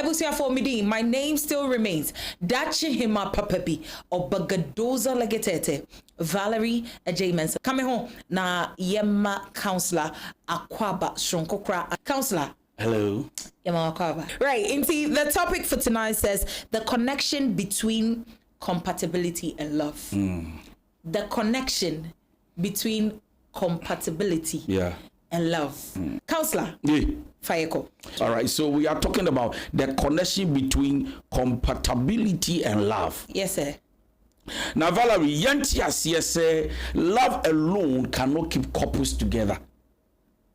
Ebusia for me, my name still remains. Dachi hima papabi or bagadoza legetete. Valerie J. Coming home na Yema counselor Akwaba Shonkokra counselor. Hello. Yema Akwaba. Right. Indeed, the topic for tonight says the connection between compatibility and love. The connection between compatibility and love. Counselor. Yeah. Fayeko. All right, so we are talking about the connection between compatibility and love. Yes, sir. Now, Valerie, say love alone cannot keep couples together.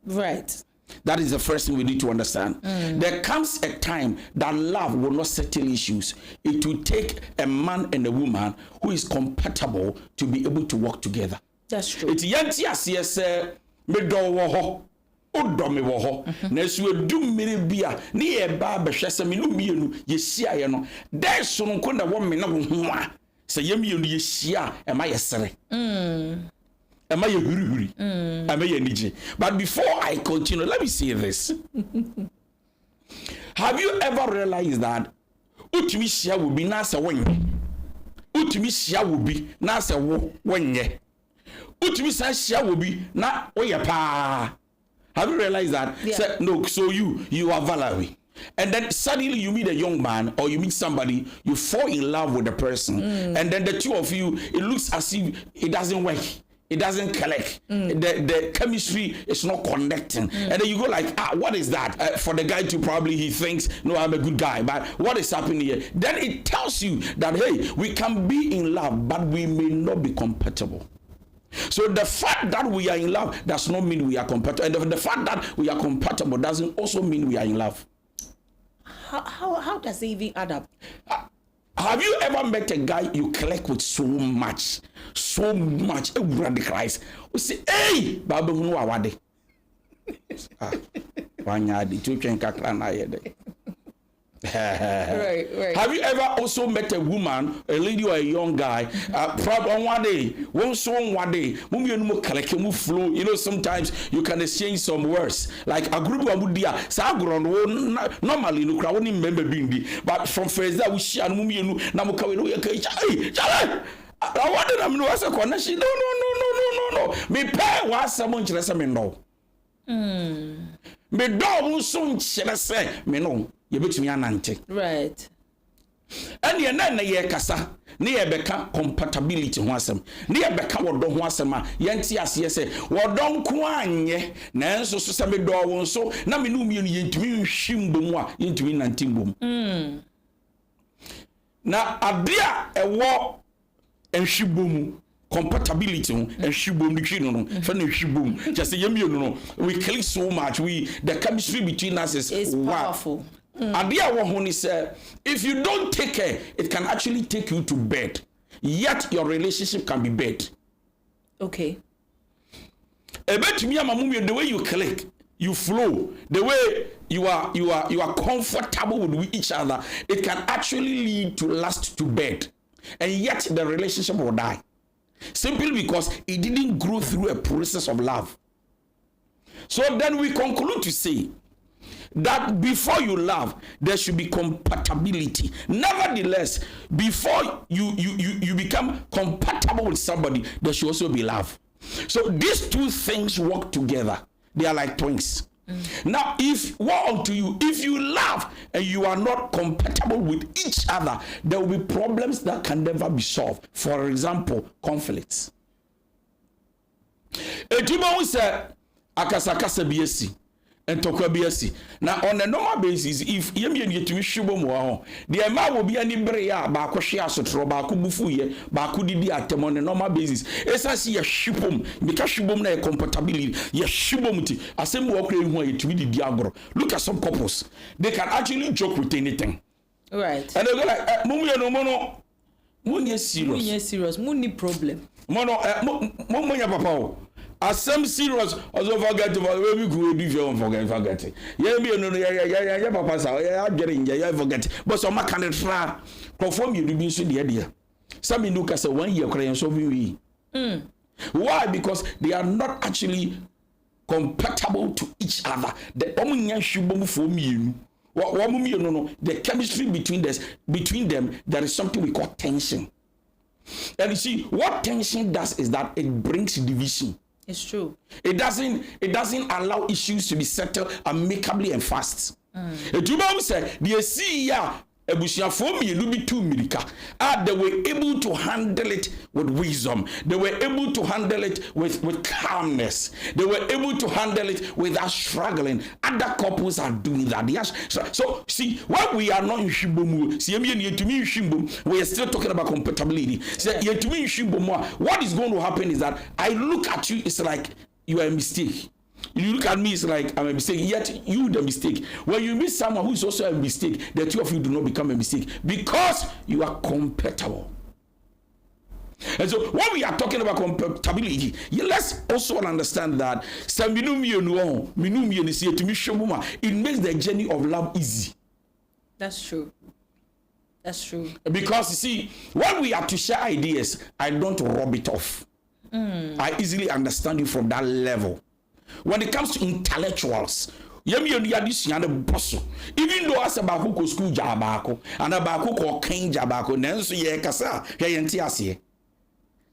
Right. That is the first thing we need to understand. There comes a time that love will not settle issues. It will take a man and a woman who is compatible to be able to work together. That's true. It's say me do wo ho odo me wo ho na so edu mmiri bia ne ye ba behwese me no mienu ye hia ye no there so no na wo me na wo ho a se ye mienu ye hia e ma ye sere e ma ye hurihuri e ma ye nije. But before I continue, let me say this. Have you ever realized that utumi hia wo bi na se wonye utumi hia wo bi na se wo wonye utumi sa hia wo bi na oye pa? Have you realized that? Yeah. So, no, so you are Valerie. And then suddenly you meet a young man or you meet somebody, you fall in love with the person. And then the two of you, it looks as if it doesn't work. It doesn't collect. The chemistry is not connecting. And then you go like, what is that? For the guy to probably, he thinks, no, I'm a good guy. But what is happening here? Then it tells you that, hey, we can be in love, but we may not be compatible. So the fact that we are in love does not mean we are compatible. And the fact that we are compatible doesn't also mean we are in love. How does it even add up? Have you ever met a guy you click with so much? Everybody cries. We say, hey, Baba, who are they? Right. Have you ever also met a woman, a lady or a young guy? Probably on one day, one day, you know, sometimes you can exchange some words. Like a group of Budia, normally, no crowd member being, but from first that we share Namuka, I wanted them to ask a connection. No. Me pay was someone to no. Me don't soon say, me no. Right. And ye na ye kasa ne ye beka compatibility ho asem ne ye beka wodo ho asem a ye nti ase se wodo nko anye na enso so se me do wo so na me no mienu ye ntimi nhwimbom a ye ntimi nantimbom na abia ewo enhwibom compatibility enhwibom dikwi no fa na enhwibom just ye mienu no we click so much, the chemistry between us is powerful. If you don't take care, it can actually take you to bed. Yet your relationship can be bad. Okay. The way you click, you flow, the way you are comfortable with each other, it can actually lead to last to bed. And yet the relationship will die. Simply because it didn't grow through a process of love. So then we conclude to say that before you love, there should be compatibility. Nevertheless, before you become compatible with somebody, there should also be love. So these two things work together. They are like twins. Now, if you love and you are not compatible with each other, there will be problems that can never be solved. For example, conflicts. Etimawu say akasakasa biesi entokwa biesi. Now on a normal basis, if yemi yetumi hwebo mo ho, the ma wo bia ni bere ya ba ko hwe asotro ba ko bufu ye ba ko didi atem on a normal basis. Esa si ye hwebom, bika hwebom na compatibility, ye hwebom ti asem wo kra hu yetumi didi agoro. Look at some couples, they can actually joke with anything. Right. And they go like mumu no mono munye serious, munni problem. Mono munya papa. As some serious also forget about where we go do you forget. Yeah, me no yeah papa sa yeah getting yeah forget. But some can try conform you do be so dear. Some look as a 1 year crying so we. Why? Because they are not actually compatible to each other. The omunya shubom for me The chemistry between them, there is something we call tension. And you see, what tension does is that it brings division. It's true. It doesn't allow issues to be settled amicably and fast. Ejuma say the see ya ebusiafo mienu bi tu mirika. They were able to handle it with wisdom. They were able to handle it with calmness. They were able to handle it without struggling. Other couples are doing that. Yes. So see, when we are not in Shimbomu, we are still talking about compatibility. What is going to happen is that I look at you, it's like you are a mistake. You look at me, it's like I'm a mistake, yet you the mistake. When you meet someone who is also a mistake, the two of you do not become a mistake because you are compatible. And so when we are talking about compatibility, let's also understand that it makes the journey of love easy. That's true. That's true. Because you see, when we are to share ideas, I don't rub it off. I easily understand you from that level. When it comes to intellectuals, even though as about who school jabako and about who call king jabako, nanso ye kasa yenti asie.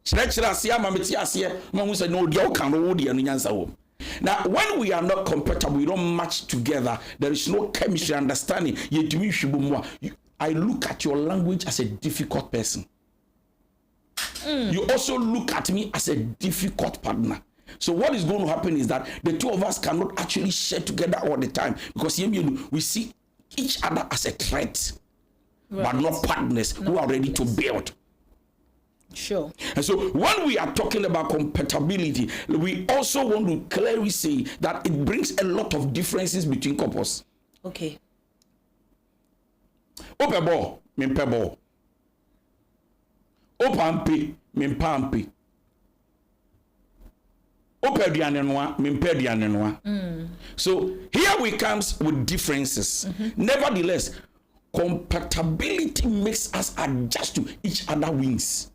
Chira asie mameti asie, mamu say no dia kan no dia no nyansa wo. Now when we are not compatible, we don't match together, there is no chemistry understanding. I look at your language as a difficult person. You also look at me as a difficult partner. So what is going to happen is that the two of us cannot actually share together all the time because we see each other as a threat, but not partners who are ready to build. Sure. And so when we are talking about compatibility, we also want to clearly say that it brings a lot of differences between couples. Okay. Opebo, mimpebo. Opampi, mimpampi. So here we comes with differences. Nevertheless, compatibility makes us adjust to each other wings.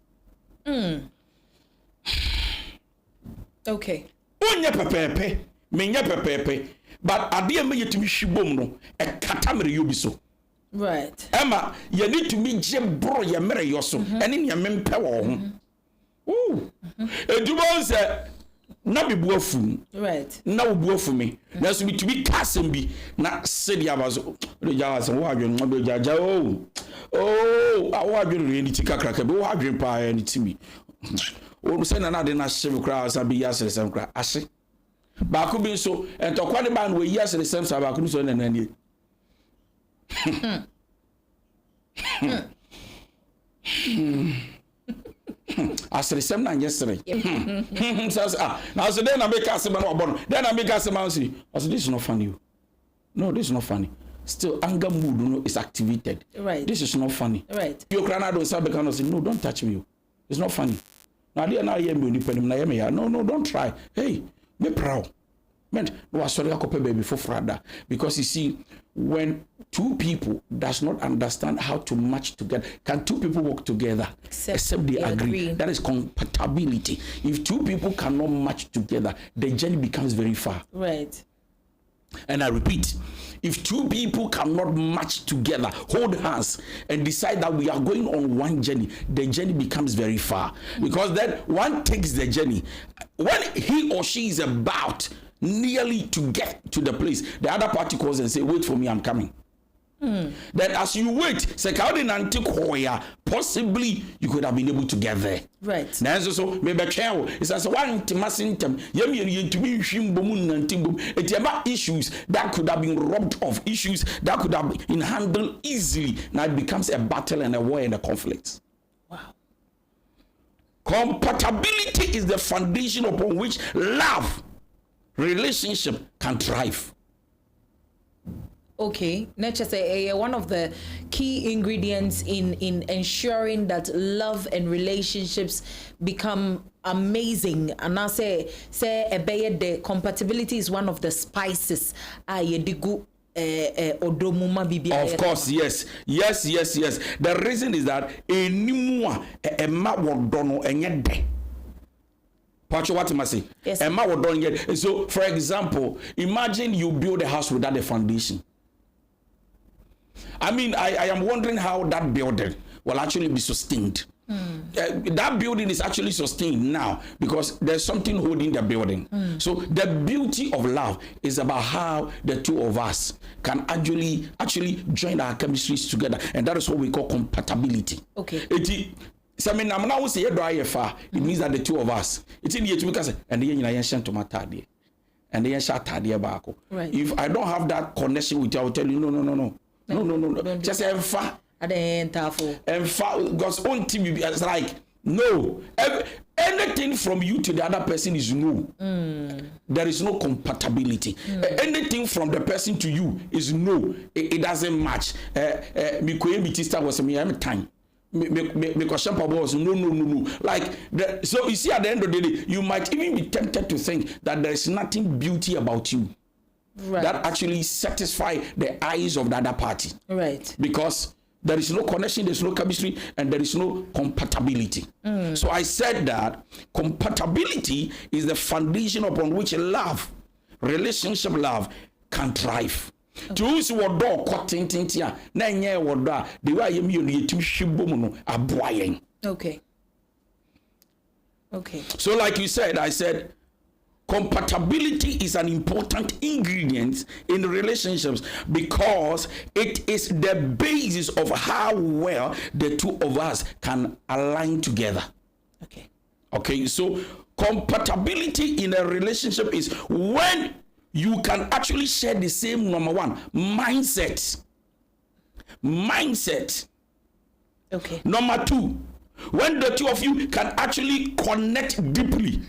Okay. Onye pepepe, menye pepepe, but adie me yetumi hwibom no e katamere yobi so. Right. Emma, you need to me je bro ye mere yoso. Ene ne mempe wo ho. Ooh. Edubo say na be buafu. Right. Na wo buafu me. Na so to be kasem bi na sedi abazo. Do jawas wo adwen no be jaja awo adwen re ni tikakra ka be wo adwen pa ya ni timi. Wo say na de na hye kra sa bi yasere sem kra ahye. Ba ko bi so entokwa ne ba no we yasere sem sa ba ko so na na ni. Asresem na nyesere. Now so then I make us man obono. Then I make us man say, "This is not funny." No, this is not funny. Still anger mood is activated. Right. This is not funny. Right. You crana don't say because say, "No, don't touch me." It's not funny. Now they now hear me no, don't try. Hey, be proud. Man, no sorry akope baby for frada because you see when two people does not understand how to match together, can two people work together except they agree? That is compatibility. If two people cannot match together, the journey becomes very far. Right. And I repeat, if two people cannot match together, hold hands and decide that we are going on one journey, the journey becomes very far. Because then one takes the journey. When he or she is about nearly to get to the place, the other party calls and say, "Wait for me, I'm coming." Then as you wait, possibly you could have been able to get there. Right. Now so maybe it's as one intimacy issues that could have been robbed of, issues that could have been handled easily. Now it becomes a battle and a war and a conflict. Wow. Compatibility is the foundation upon which love, relationship can thrive. Okay, let's just say one of the key ingredients in ensuring that love and relationships become amazing. And I say the compatibility is one of the spices. Of course, yes. The reason is that what am I saying? Yes. So, for example, imagine you build a house without a foundation. I mean, I am wondering how that building will actually be sustained. That building is actually sustained now because there's something holding the building. So the beauty of love is about how the two of us can actually join our chemistries together, and that is what we call compatibility. Okay. So I mean, I'm now say it means that the two of us. It's in the because and the and the Right. If I don't have that connection with you, I will tell you no. Just far. And Because on team it's like no. Anything from you to the other person is no. There is no compatibility. Anything from the person to you is no. It doesn't match. Me was me time. Because no. Like so you see at the end of the day, you might even be tempted to think that there is nothing beauty about you. Right. That actually satisfy the eyes of the other party. Right. Because there is no connection, there is no chemistry, and there is no compatibility. So I said that compatibility is the foundation upon which relationship love can thrive. To use what door cutting tintia, nanya what the way you mean to shibomo aboying. Okay. So like you said, I said compatibility is an important ingredient in relationships because it is the basis of how well the two of us can align together. Okay, so compatibility in a relationship is when you can actually share the same number one mindset. Okay. Number two, when the two of you can actually connect deeply.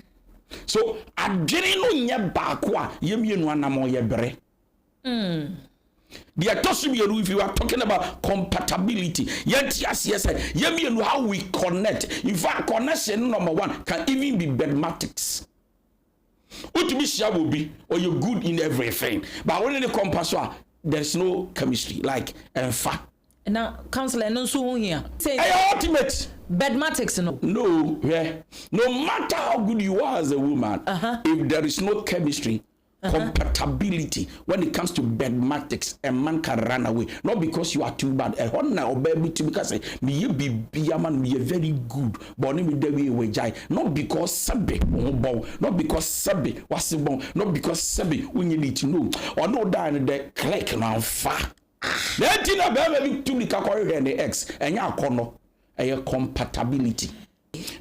So adwene no nya baako a yemienu anamo ye bere. The atosumienu, if you are talking about compatibility, yet yes, yemienu how we connect. In fact, connection number one can even be bedmatics. Utibishia will be or you're good in everything, but when the compassion, there's no chemistry like fa. Now, counselor, no so here. Say ultimate bedmatics, no. No, yeah. No matter how good you are as a woman, if there is no chemistry, compatibility, when it comes to bedmatics, a man can run away. Not because you are too bad. A honor or baby to because me be a man, me very good, but not because sabi not because sabi was bon, not because sabi when you need to know or no down the click now far. Then tina baby to be kakori and the X and ya kono a compatibility.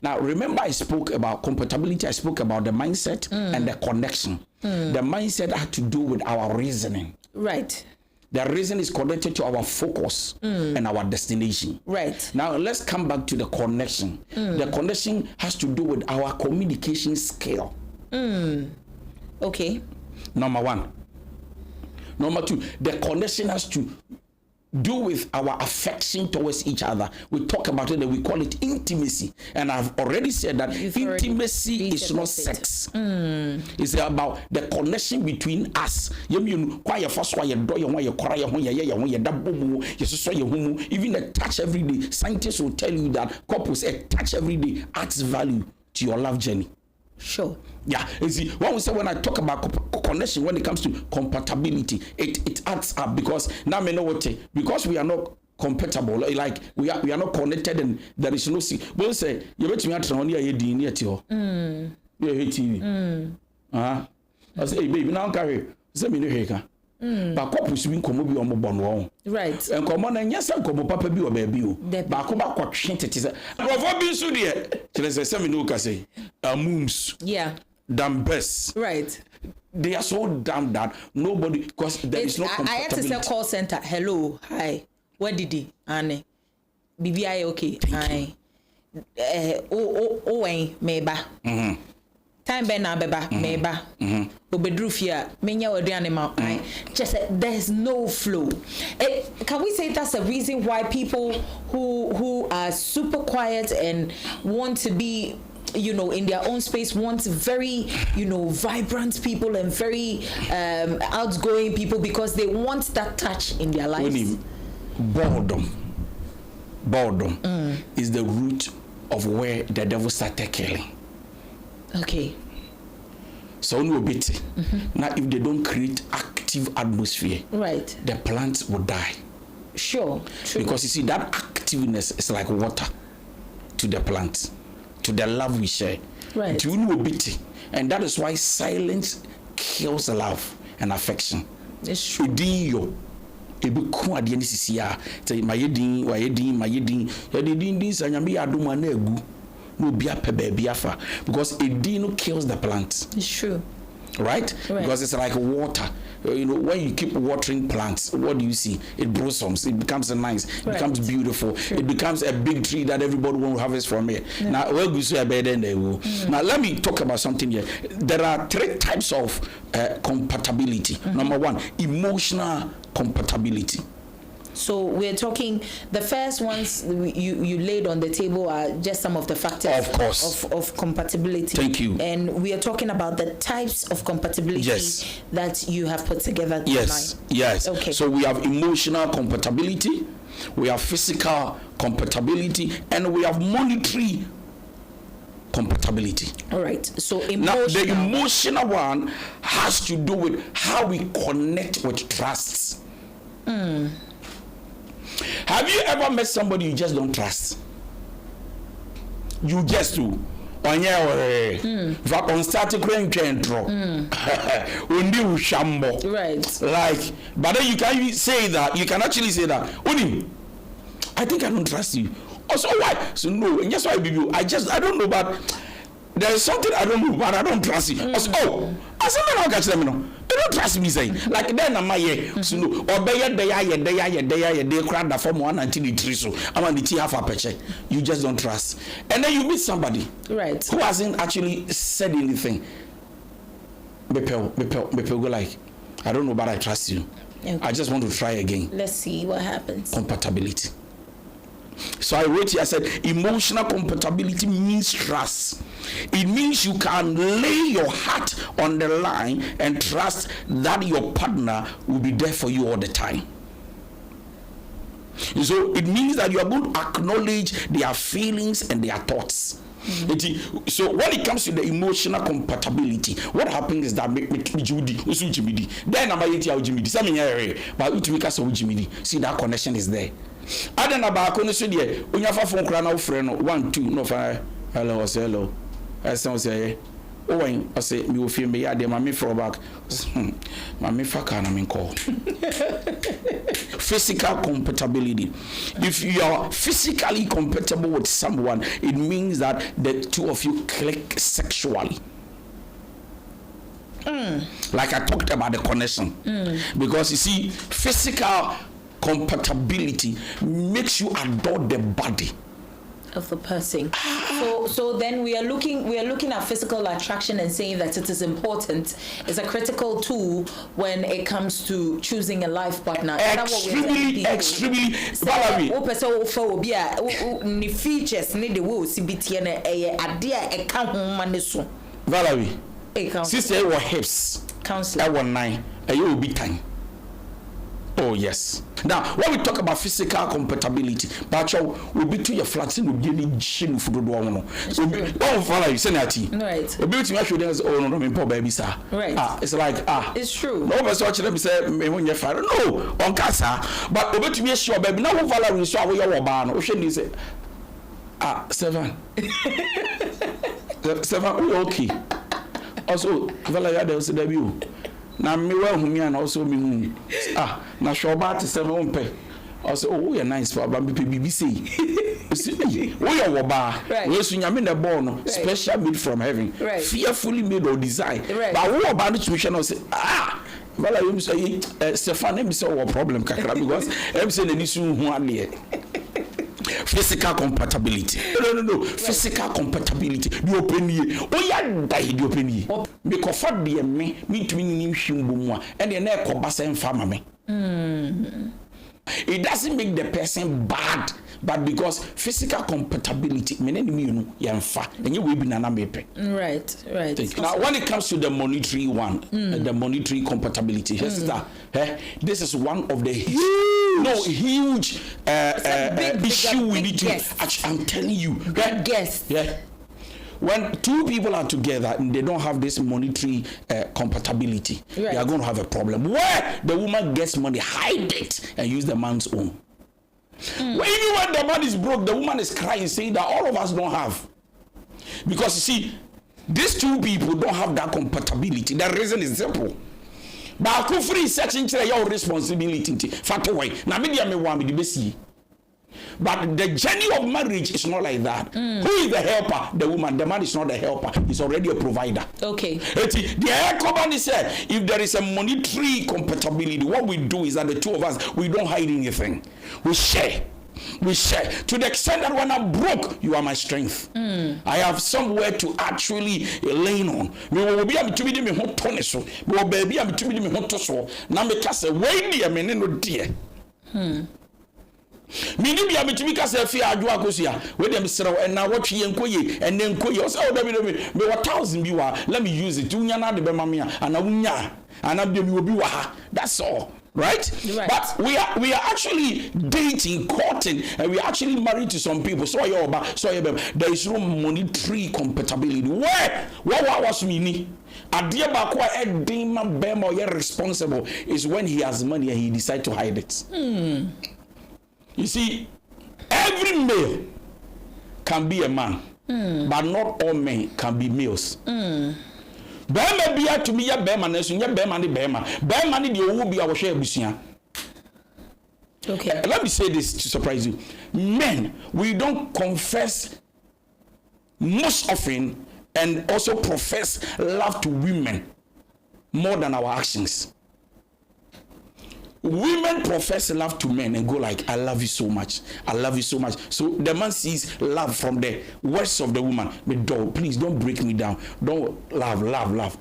Now remember I spoke about compatibility, I spoke about the mindset and the connection. The mindset had to do with our reasoning. Right. The reason is connected to our focus and our destination. Right. Now let's come back to the connection. The connection has to do with our communication skill. Okay. Number one. Number two, the connection has to do with our affection towards each other. We talk about it and we call it intimacy. And I've already said that intimacy is not sex. It's about the connection between us. Even a touch every day. Scientists will tell you that couples a touch every day adds value to your love journey. Sure. Yeah, you see, when I talk about connection, when it comes to compatibility, it adds up because now me know what because we are not compatible, like we are not connected, and there is no see. We'll say you bet me at on here near to you TV. I say, hey baby, now carry. Say me no here. But couples we come be on bon right. And come on and yes, and come papa be or baby. But come back what shit it is. Bravo be so dear. Say me no can say mooms. Yeah. Damn best. Right. They are so damn that nobody because there is no compatibility. I had to say call center. Hello, hi. What did he? Anne. BBI okay. Hi. Meba. Time ben na beba meba. Obedru fia menya waduane ma. Just there's no flow. Can we say that's a reason why people who are super quiet and want to be in their own space, want very, vibrant people and very outgoing people because they want that touch in their lives. Boredom is the root of where the devil started killing. Okay. So no bit. Now if they don't create active atmosphere, right, the plants will die. Sure. True. Because you see, that activeness is like water to the plant, to the love we share. Right. To know bit, and that is why silence kills love and affection. It's true. Ebi ku ade ni sisi a say mayedin ya de din sanyame ya adom na agu no obi apɛ baabi afa, because edin no kills the plant. It's true. Right? Because it's like water. When you keep watering plants, what do you see? It blossoms, it becomes nice, it becomes beautiful, it becomes a big tree that everybody will harvest from here. Now, where we see a bed and they will. Now, let me talk about something here. There are 3 types of compatibility. Number 1, emotional compatibility. So we're talking, the first ones you laid on the table are just some of the factors, of course, of compatibility. Thank you. And we are talking about the types of compatibility that you have put together tonight. Yes. Okay. So we have emotional compatibility, we have physical compatibility, and we have monetary compatibility. All right. So emotional. Now, the emotional one has to do with how we connect with trusts. Have you ever met somebody you just don't trust? You just do. On static right. Like, but then you can say that, you can actually say that, I think I don't trust you. Also, why? So no, and just why I don't know, but there is something I don't know, but I don't trust you. Also, I said, I don't catch them, they don't trust me, saying like then am I so no or they crowd that from 1 until 3, so I'm on the tea half a paycheck. You just don't trust, and then you meet somebody right who hasn't actually said anything. Me go like, I don't know, but I trust you. Okay. I just want to try again. Let's see what happens. Compatibility. So I wrote here, I said, emotional compatibility means trust. It means you can lay your heart on the line and trust that your partner will be there for you all the time. So it means that you are going to acknowledge their feelings and their thoughts. So when it comes to the emotional compatibility, what happens is that then see that connection is there. I don't know about when you have phone crown friend 1 2 no fire hello I say I say me will feel me ya de mama for back mama fa kana me call. Physical compatibility. If you are physically compatible with someone, it means that the two of you click sexually. Like I talked about the connection. Because you see, physical compatibility makes you adore the body of the person. So then we are looking at physical attraction and saying that it is important. It's a critical tool when it comes to choosing a life partner. Extremely. Valerie. Valerie. Sister, our hips. Counselor. Our 9. You will be time. Oh yes. Now, when we talk about physical compatibility, but we'll be to your flats and we'll be any chin for the one. So, oh, follow you, Senati. Right. A beauty actually is oh no, poor baby, sir. Right. It's like it's true. No, but watching them say, when you're fire, no, on casa, but over to be sure, baby. Now, Valerie, so we are barn. Ocean is 7. 7, okay. Also, Valerie, there's a debut. Na me wa hu me and also me hu na shoba to 7 pay also oh you nice for ba me bibi say wo your woba we su nyame na born no special made from heaven fearfully made or design but wo woba no to no say bala you say Stefan em say what problem kakra because em say na ni su hu ade. Physical compatibility. No. Physical compatibility. The opinion. Oh yeah, die the opinion. Because for the me to me him and the neck of bass and family. It doesn't make the person bad, but because physical compatibility, and you will be nana mepe. Right. Now, when it comes to the monetary one, the monetary compatibility, this is one of the huge issue we need to. I'm telling you, when 2 people are together and they don't have this monetary compatibility, they are going to have a problem. Where the woman gets money, hide it and use the man's own. Even when the man is broke, the woman is crying, saying that all of us don't have. Because you see, these two people don't have that compatibility. The reason is simple. But I free searching your responsibility. Now, maybe I'm a woman, but the journey of marriage is not like that. Who is the helper? The woman. The man is not the helper. He's already a provider. Okay. The air company said, if there is a monetary compatibility, what we do is that the two of us, we don't hide anything. We share. We share. To the extent that when I'm broke, you are my strength. I have somewhere to actually lean on. Me will be able to be me hot so. Me will be able to be me hot so. Now me can say, wait dear, me no dear. Me ni bia metimi ka se fi adwo akosia we dem serew and na watwe yenkoye and nenkoye o se o da me 1000 bi wa let me use it unya na de be ma me ana unya ana de me obi wa ha, that's all. Right? But we are actually dating, courting, and we are actually married to some people. So there is no monetary compatibility. Where? What was me? Adia bakwa edema bema or responsible is when he has money and he decides to hide it. You see, every male can be a man, but not all men can be males. Bema bia to me ya bema na so nya bema ni bema di owu bia wo hwe abusia. Okay. Let me say this to surprise you. Men, we don't confess most often and also profess love to women more than our actions. Women profess love to men and go like, I love you so much. I love you so much. So the man sees love from the words of the woman. But please don't break me down. Don't love.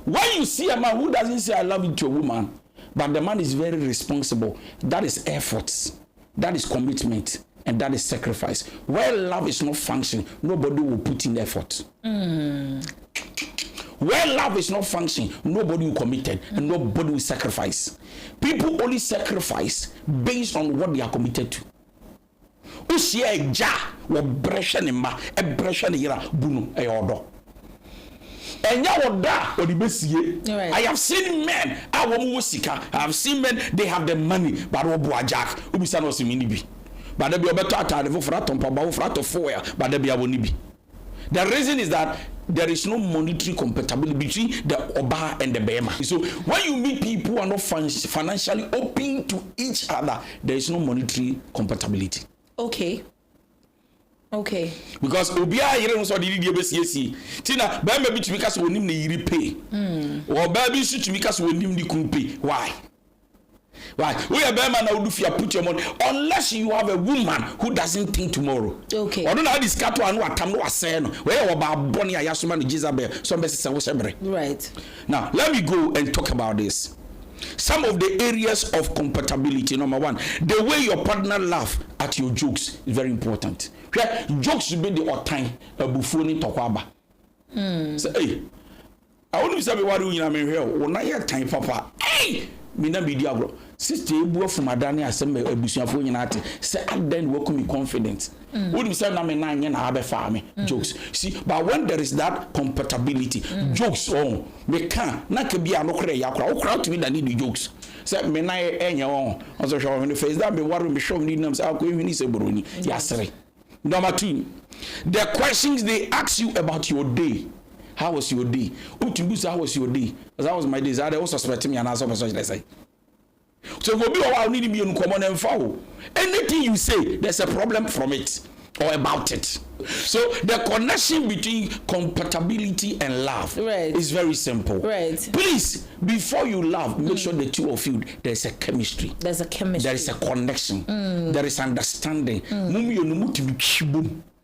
When you see a man who doesn't say I love you to a woman, but the man is very responsible, that is efforts. That is commitment. And that is sacrifice. Where love is not functioning, nobody will put in effort. Where love is not functioning, nobody will commit and nobody will sacrifice. People only sacrifice based on what they are committed to. I have seen men, I have seen men, they have the money, but but the reason is that there is no monetary compatibility between the Oba and the Bema. So when you meet people who are not financially open to each other, there is no monetary compatibility. Okay. Because Obia yere so di die besiesi. Tina Bema bi tumi ka so onim na yiri pay. Or baby su tumi ka so onim di kun pay. Why? We are better man now put your money unless you have a woman who doesn't think tomorrow. Okay. Or don't have this cat one what time no say no. Where about Bonnie Ayasuma and Jezebel. Some right. Now let me go and talk about this. Some of the areas of compatibility. Number one, the way your partner laugh at your jokes is very important. Jokes should be the odd time a buffoni tokwaba. So hey, I want to say what you know me here. When I hear time, Papa, hey. Mina be diablo sister ebu from adane asem abusuafo nyina ate say aden we come confident wouldn't say na me na anya na abefa me jokes see, but when there is that compatibility jokes on me can na ka bia no kra ya kra o kra to me that need the jokes say me na enya on also show me face that me worry me show me nam say akọ ehuni se boroni yasere. Number 2, the questions they ask you about your day. How was your day? How was your day? Because that was my day. I also suspect me and I also say. So go be a need to be uncommon and foul. Anything you say, there's a problem from it or about it. So the connection between compatibility and love is very simple. Right. Please, before you love, make sure the two of you, there's a chemistry. There's a chemistry. There is a connection. There is understanding.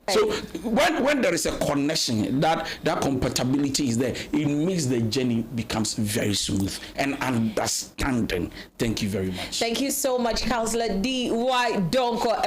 So when there is a connection, that compatibility is there, it makes the journey becomes very smooth and understanding. Thank you very much. Thank you so much, Counselor D.Y. Donkoh.